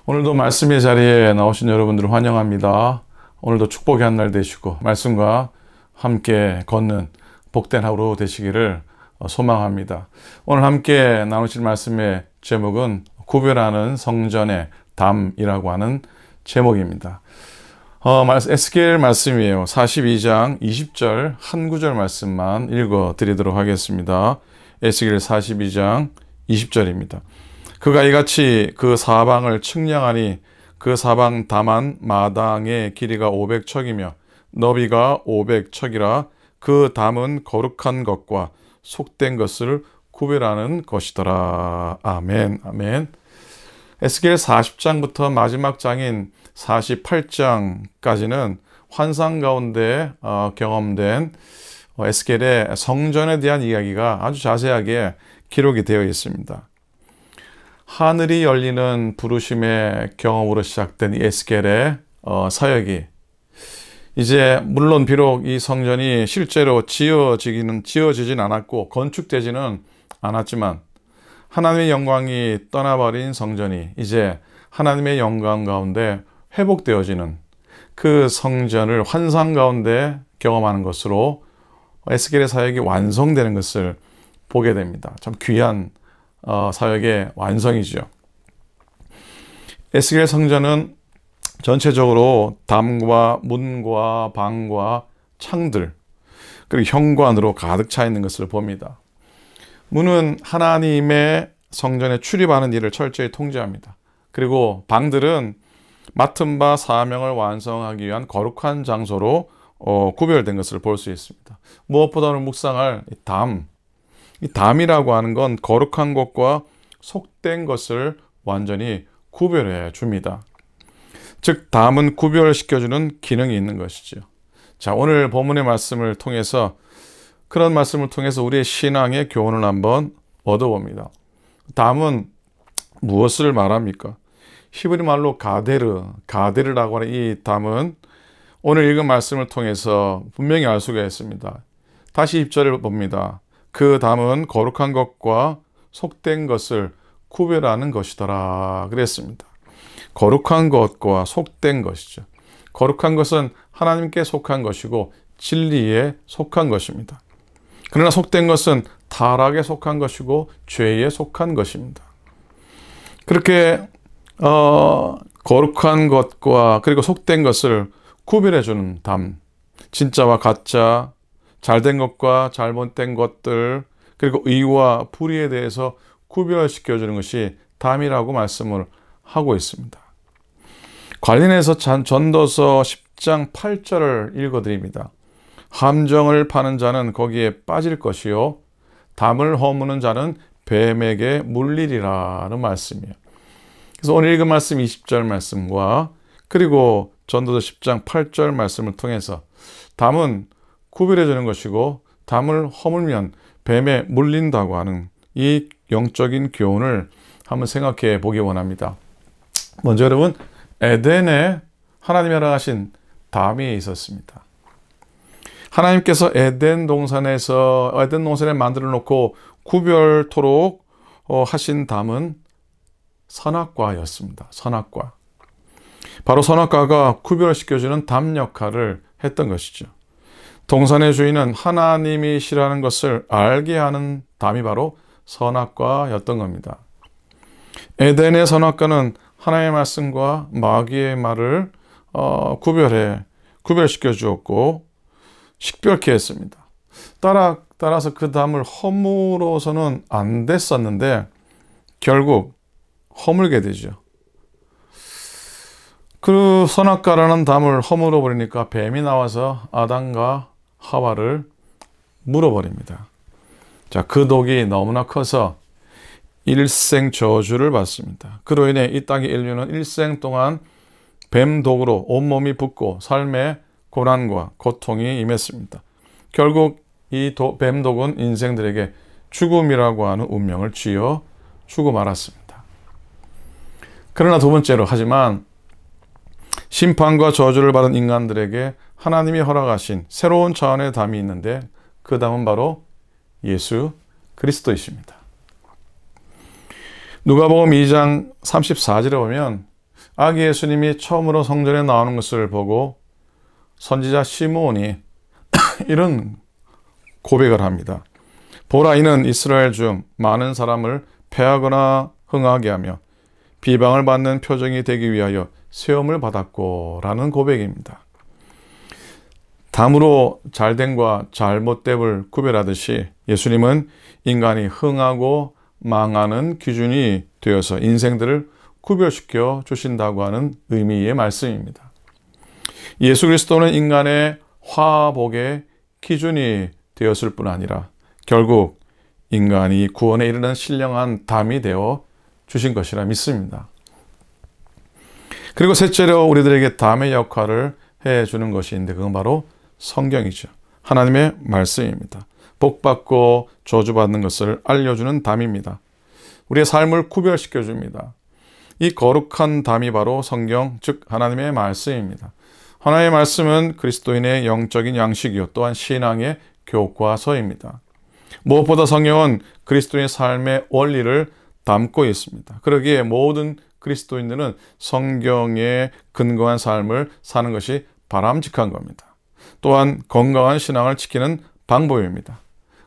오늘도 말씀의 자리에 나오신 여러분들을 환영합니다. 오늘도 축복의 한 날 되시고 말씀과 함께 걷는 복된 하루 되시기를 소망합니다. 오늘 함께 나누실 말씀의 제목은 구별하는 성전의 담이라고 하는 제목입니다. 에스겔 말씀이에요. 42장 20절 한 구절 말씀만 읽어 드리도록 하겠습니다. 에스겔 42장 20절입니다. 그가 이같이 그 사방을 측량하니 그 사방 다만 마당의 길이가 500척이며 너비가 500척이라 그 담은 거룩한 것과 속된 것을 구별하는 것이더라. 아멘. 아멘. 에스겔 40장부터 마지막 장인 48장까지는 환상 가운데 경험된 에스겔의 성전에 대한 이야기가 아주 자세하게 기록이 되어 있습니다. 하늘이 열리는 부르심의 경험으로 시작된 이 에스겔의 사역이 이제 물론 비록 이 성전이 실제로 지어지진 않았고 건축되지는 않았지만 하나님의 영광이 떠나버린 성전이 이제 하나님의 영광 가운데 회복되어지는 그 성전을 환상 가운데 경험하는 것으로 에스겔의 사역이 완성되는 것을 보게 됩니다. 참 귀한 사역의 완성이죠. 에스겔 성전은 전체적으로 담과 문과 방과 창들 그리고 현관으로 가득 차 있는 것을 봅니다. 문은 하나님의 성전에 출입하는 일을 철저히 통제합니다. 그리고 방들은 맡은 바 사명을 완성하기 위한 거룩한 장소로 구별된 것을 볼 수 있습니다. 무엇보다는 묵상할 이 담이라고 하는 건 거룩한 것과 속된 것을 완전히 구별해 줍니다. 즉 담은 구별시켜주는 기능이 있는 것이죠. 자, 오늘 본문의 말씀을 통해서 그런 말씀을 통해서 우리의 신앙의 교훈을 한번 얻어봅니다. 담은 무엇을 말합니까? 히브리 말로 가데르라고 하는 이 담은 오늘 읽은 말씀을 통해서 분명히 알 수가 있습니다. 다시 10절을 봅니다. 그 담은 거룩한 것과 속된 것을 구별하는 것이더라 그랬습니다. 거룩한 것과 속된 것이죠. 거룩한 것은 하나님께 속한 것이고 진리에 속한 것입니다. 그러나 속된 것은 타락에 속한 것이고 죄에 속한 것입니다. 그렇게 거룩한 것과 그리고 속된 것을 구별해주는 담, 진짜와 가짜, 잘된 것과 잘못된 것들, 그리고 의와 불의에 대해서 구별시켜주는 것이 담이라고 말씀을 하고 있습니다. 관련해서 전도서 10장 8절을 읽어드립니다. 함정을 파는 자는 거기에 빠질 것이요 담을 허무는 자는 뱀에게 물리리라는 말씀이에요. 그래서 오늘 읽은 말씀 20절 말씀과 그리고 전도서 10장 8절 말씀을 통해서 담은 구별해 주는 것이고 담을 허물면 뱀에 물린다고 하는 이 영적인 교훈을 한번 생각해 보기 원합니다. 먼저 여러분, 에덴에 하나님이 허락하신 담이 있었습니다. 하나님께서 에덴 동산에 만들어 놓고 구별토록 하신 담은 선악과였습니다. 선악과. 바로 선악과가 구별시켜주는 담 역할을 했던 것이죠. 동산의 주인은 하나님이 싫어하는 것을 알게 하는 담이 바로 선악과였던 겁니다. 에덴의 선악과는 하나님의 말씀과 마귀의 말을 구별시켜 주었고 식별케 했습니다. 따라서 그 담을 허물어서는 안 됐었는데 결국 허물게 되죠. 그 선악과라는 담을 허물어 버리니까 뱀이 나와서 아담과 하와를 물어버립니다. 자, 그 독이 너무나 커서 일생 저주를 받습니다. 그로 인해 이 땅의 인류는 일생 동안 뱀 독으로 온몸이 붓고 삶의 고난과 고통이 임했습니다. 결국 이 뱀 독은 인생들에게 죽음이라고 하는 운명을 쥐어 주고 말았습니다. 그러나 두 번째로 하지만 심판과 저주를 받은 인간들에게 하나님이 허락하신 새로운 차원의 담이 있는데 그 담은 바로 예수 그리스도이십니다. 누가복음 2장 34절에 보면 아기 예수님이 처음으로 성전에 나오는 것을 보고 선지자 시므온이 이런 고백을 합니다. 보라, 이는 이스라엘 중 많은 사람을 패하거나 흥하게 하며 비방을 받는 표정이 되기 위하여 세움을 받았고 라는 고백입니다. 담으로 잘됨과 잘못됨을 구별하듯이 예수님은 인간이 흥하고 망하는 기준이 되어서 인생들을 구별시켜 주신다고 하는 의미의 말씀입니다. 예수 그리스도는 인간의 화복의 기준이 되었을 뿐 아니라 결국 인간이 구원에 이르는 신령한 담이 되어 주신 것이라 믿습니다. 그리고 셋째로 우리들에게 담의 역할을 해주는 것이 있는데 그건 바로 성경이죠. 하나님의 말씀입니다. 복받고 저주받는 것을 알려주는 담입니다. 우리의 삶을 구별시켜 줍니다. 이 거룩한 담이 바로 성경, 즉 하나님의 말씀입니다. 하나님의 말씀은 그리스도인의 영적인 양식이요 또한 신앙의 교과서입니다. 무엇보다 성경은 그리스도인의 삶의 원리를 담고 있습니다. 그러기에 모든 그리스도인들은 성경에 근거한 삶을 사는 것이 바람직한 겁니다. 또한 건강한 신앙을 지키는 방법입니다.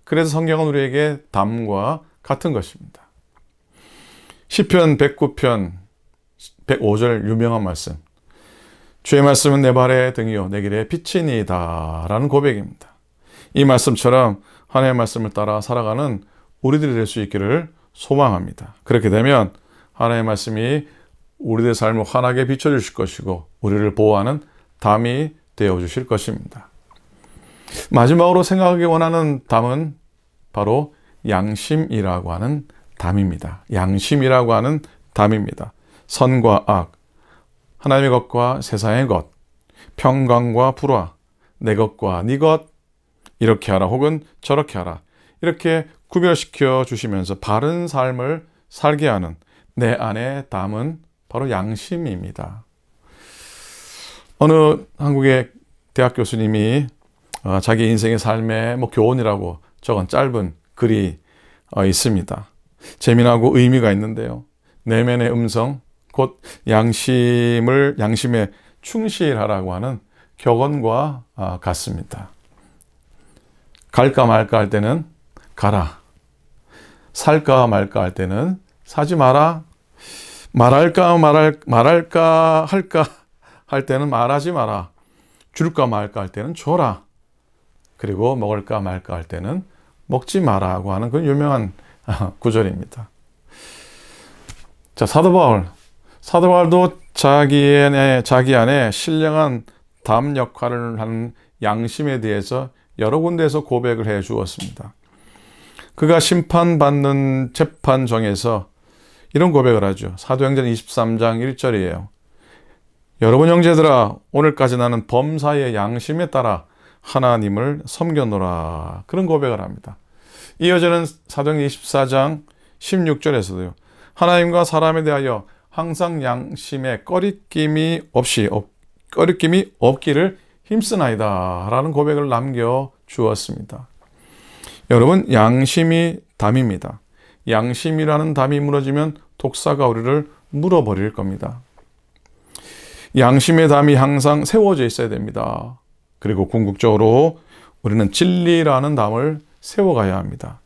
그래서 성경은 우리에게 담과 같은 것입니다. 시편 109편 105절 유명한 말씀, 주의 말씀은 내 발의 등이요 내 길의 빛이니이다 라는 고백입니다. 이 말씀처럼 하나님의 말씀을 따라 살아가는 우리들이 될 수 있기를 소망합니다. 그렇게 되면 하나님의 말씀이 우리들의 삶을 환하게 비춰주실 것이고 우리를 보호하는 담이 되어주실 것입니다. 마지막으로 생각하기 원하는 담은 바로 양심이라고 하는 담입니다. 양심이라고 하는 담입니다. 선과 악, 하나님의 것과 세상의 것, 평강과 불화, 내 것과 네 것, 이렇게 하라 혹은 저렇게 하라, 이렇게 구별시켜 주시면서 바른 삶을 살게 하는 내 안에 담은 바로 양심입니다. 어느 한국의 대학 교수님이 자기 인생의 삶의 교훈이라고 적은 짧은 글이 있습니다. 재미나고 의미가 있는데요. 내면의 음성, 곧 양심에 충실하라고 하는 격언과 같습니다. 갈까 말까 할 때는 가라. 살까 말까 할 때는 사지 마라. 말할까 할까 할 때는 말하지 마라. 줄까 말까 할 때는 줘라. 그리고 먹을까 말까 할 때는 먹지 마라고 하는 그 유명한 구절입니다. 자, 사도 바울도 자기 안에 신령한 담 역할을 하는 양심에 대해서 여러 군데에서 고백을 해 주었습니다. 그가 심판받는 재판정에서 이런 고백을 하죠. 사도행전 23장 1절이에요. 여러분 형제들아, 오늘까지 나는 범사의 양심에 따라 하나님을 섬겨노라. 그런 고백을 합니다. 이어지는 사도행전 24장 16절에서도요. 하나님과 사람에 대하여 항상 양심에 꺼리낌이 없기를 힘쓰나이다 라는 고백을 남겨주었습니다. 여러분, 양심이 담입니다. 양심이라는 담이 무너지면 독사가 우리를 물어버릴 겁니다. 양심의 담이 항상 세워져 있어야 됩니다. 그리고 궁극적으로 우리는 진리라는 담을 세워가야 합니다.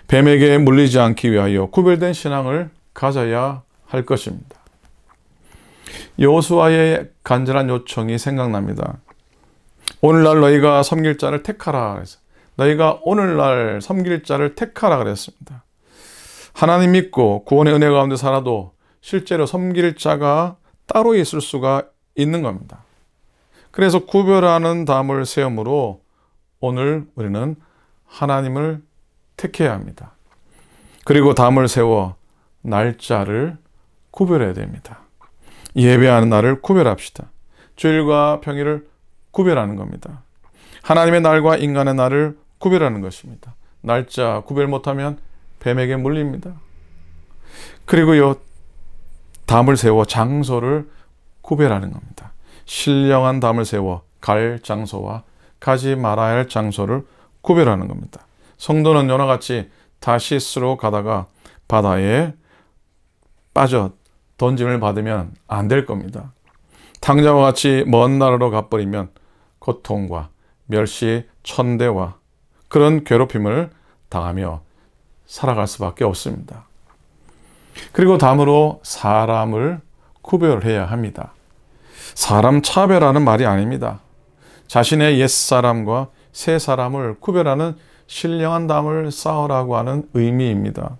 뱀에게 물리지 않기 위하여 구별된 신앙을 가져야 할 것입니다. 여호수아의 간절한 요청이 생각납니다. 오늘날 너희가 섬길 자를 택하라 그래서 너희가 오늘날 섬길 자를 택하라 그랬습니다. 하나님 믿고 구원의 은혜 가운데 살아도 실제로 섬길 자가 따로 있을 수가 있는 겁니다. 그래서 구별하는 담을 세움으로 오늘 우리는 하나님을 택해야 합니다. 그리고 담을 세워 날짜를 구별해야 됩니다. 예배하는 날을 구별합시다. 주일과 평일을 구별하는 겁니다. 하나님의 날과 인간의 날을 구별하는 것입니다. 날짜 구별 못하면 뱀에게 물립니다. 그리고요, 담을 세워 장소를 구별하는 겁니다. 신령한 담을 세워 갈 장소와 가지 말아야 할 장소를 구별하는 겁니다. 성도는 요나같이 다시스로 가다가 바다에 빠져 돈짐을 받으면 안 될 겁니다. 탕자와 같이 먼 나라로 가버리면 고통과 멸시, 천대와 그런 괴롭힘을 당하며 살아갈 수밖에 없습니다. 그리고 다음으로 사람을 구별해야 합니다. 사람 차별하는 말이 아닙니다. 자신의 옛사람과 새 사람을 구별하는 신령한 담을 쌓으라고 하는 의미입니다.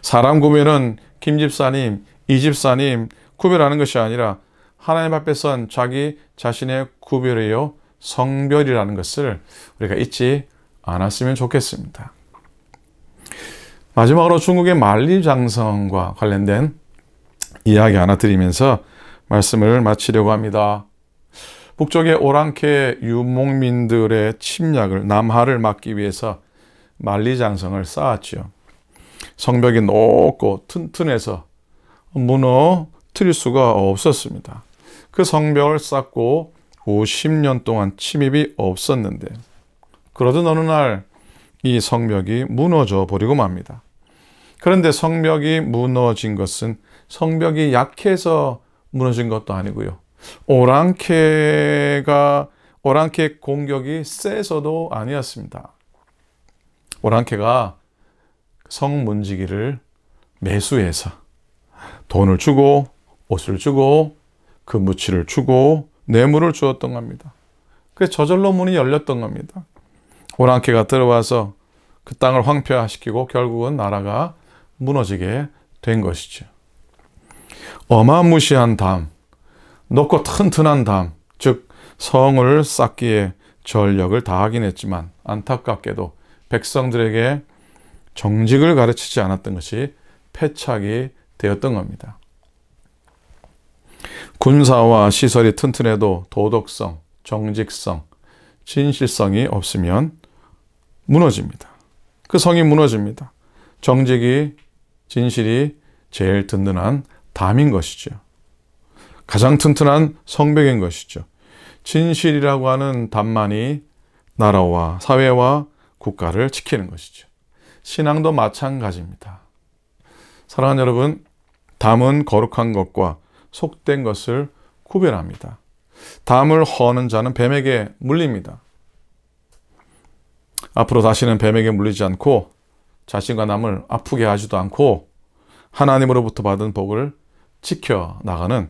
사람 구별은 김 집사님, 이 집사님 구별하는 것이 아니라 하나님 앞에 선 자기 자신의 구별이요 성별이라는 것을 우리가 잊지 않았으면 좋겠습니다. 마지막으로 중국의 만리장성과 관련된 이야기 하나 드리면서 말씀을 마치려고 합니다. 북쪽의 오랑캐 유목민들의 침략을 남하를 막기 위해서 만리장성을 쌓았지요. 성벽이 높고 튼튼해서 무너뜨릴 수가 없었습니다. 그 성벽을 쌓고 50년 동안 침입이 없었는데 그러던 어느 날 이 성벽이 무너져 버리고 맙니다. 그런데 성벽이 무너진 것은 성벽이 약해서 무너진 것도 아니고요. 오랑캐 공격이 세서도 아니었습니다. 오랑캐가 성문지기를 매수해서 돈을 주고 옷을 주고 금부치를 주고 뇌물을 주었던 겁니다. 그래서 저절로 문이 열렸던 겁니다. 오랑캐가 들어와서 그 땅을 황폐화시키고 결국은 나라가 무너지게 된 것이죠. 어마무시한 담, 높고 튼튼한 담, 즉 성을 쌓기에 전력을 다하긴 했지만 안타깝게도 백성들에게 정직을 가르치지 않았던 것이 패착이 되었던 겁니다. 군사와 시설이 튼튼해도 도덕성, 정직성, 진실성이 없으면 무너집니다. 그 성이 무너집니다. 정직이, 진실이 제일 든든한 담인 것이죠. 가장 튼튼한 성벽인 것이죠. 진실이라고 하는 담만이 나라와 사회와 국가를 지키는 것이죠. 신앙도 마찬가지입니다. 사랑하는 여러분, 담은 거룩한 것과 속된 것을 구별합니다. 담을 허는 자는 뱀에게 물립니다. 앞으로 다시는 뱀에게 물리지 않고 자신과 남을 아프게 하지도 않고 하나님으로부터 받은 복을 지켜나가는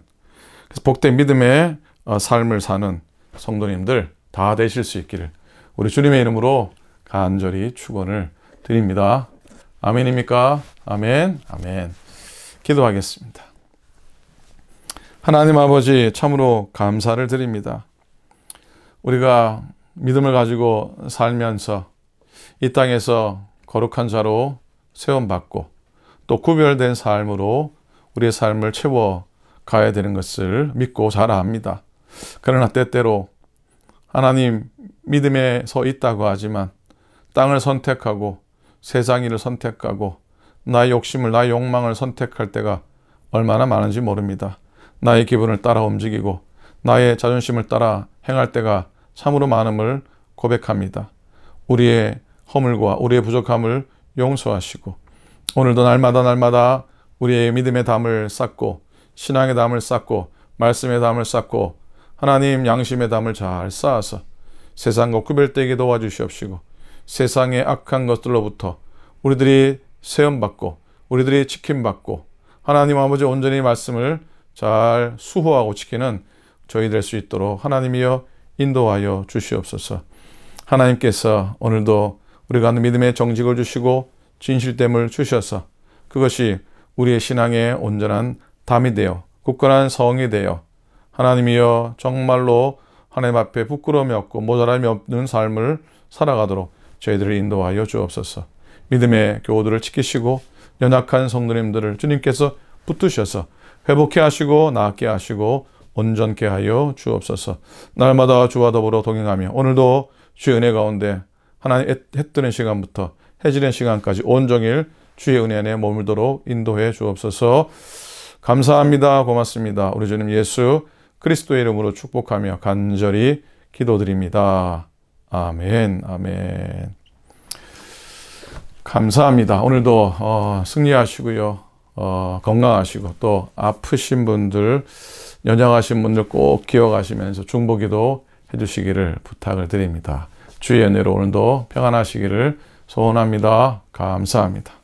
복된 믿음의 삶을 사는 성도님들 다 되실 수 있기를 우리 주님의 이름으로 간절히 축원을 드립니다. 아멘입니까? 아멘, 아멘. 기도하겠습니다. 하나님 아버지 참으로 감사를 드립니다. 우리가 믿음을 가지고 살면서 이 땅에서 거룩한 자로 세움받고 또 구별된 삶으로 우리의 삶을 채워가야 되는 것을 믿고 잘 압니다. 그러나 때때로 하나님 믿음에 서 있다고 하지만 땅을 선택하고 세상 일을 선택하고 나의 욕심을, 나의 욕망을 선택할 때가 얼마나 많은지 모릅니다. 나의 기분을 따라 움직이고 나의 자존심을 따라 행할 때가 참으로 많음을 고백합니다. 우리의 허물과 우리의 부족함을 용서하시고 오늘도 날마다 우리의 믿음의 담을 쌓고 신앙의 담을 쌓고 말씀의 담을 쌓고 하나님 양심의 담을 잘 쌓아서 세상과 구별되게 도와주시옵시고 세상의 악한 것들로부터 우리들이 세움받고 우리들이 지킴받고 하나님 아버지 온전히 말씀을 잘 수호하고 지키는 저희 될 수 있도록 하나님이여 인도하여 주시옵소서. 하나님께서 오늘도 우리가 하는 믿음의 정직을 주시고 진실됨을 주셔서 그것이 우리의 신앙의 온전한 담이 되어 굳건한 성이 되어 하나님이여 정말로 하나님 앞에 부끄러움이 없고 모자람이 없는 삶을 살아가도록 저희들을 인도하여 주옵소서. 믿음의 교우들을 지키시고 연약한 성도님들을 주님께서 붙드셔서 회복케 하시고 낫게 하시고 온전케 하여 주옵소서. 날마다 주와 더불어 동행하며 오늘도 주의 은혜 가운데 하나님 해 뜨는 시간부터 해 지는 시간까지 온종일 주의 은혜 안에 머물도록 인도해 주옵소서. 감사합니다. 고맙습니다. 우리 주님 예수 그리스도의 이름으로 축복하며 간절히 기도드립니다. 아멘, 아멘. 감사합니다. 오늘도 승리하시고요. 건강하시고 또 아프신 분들, 연약하신 분들 꼭 기억하시면서 중보기도 해주시기를 부탁을 드립니다. 주의 은혜로 오늘도 평안하시기를 소원합니다. 감사합니다.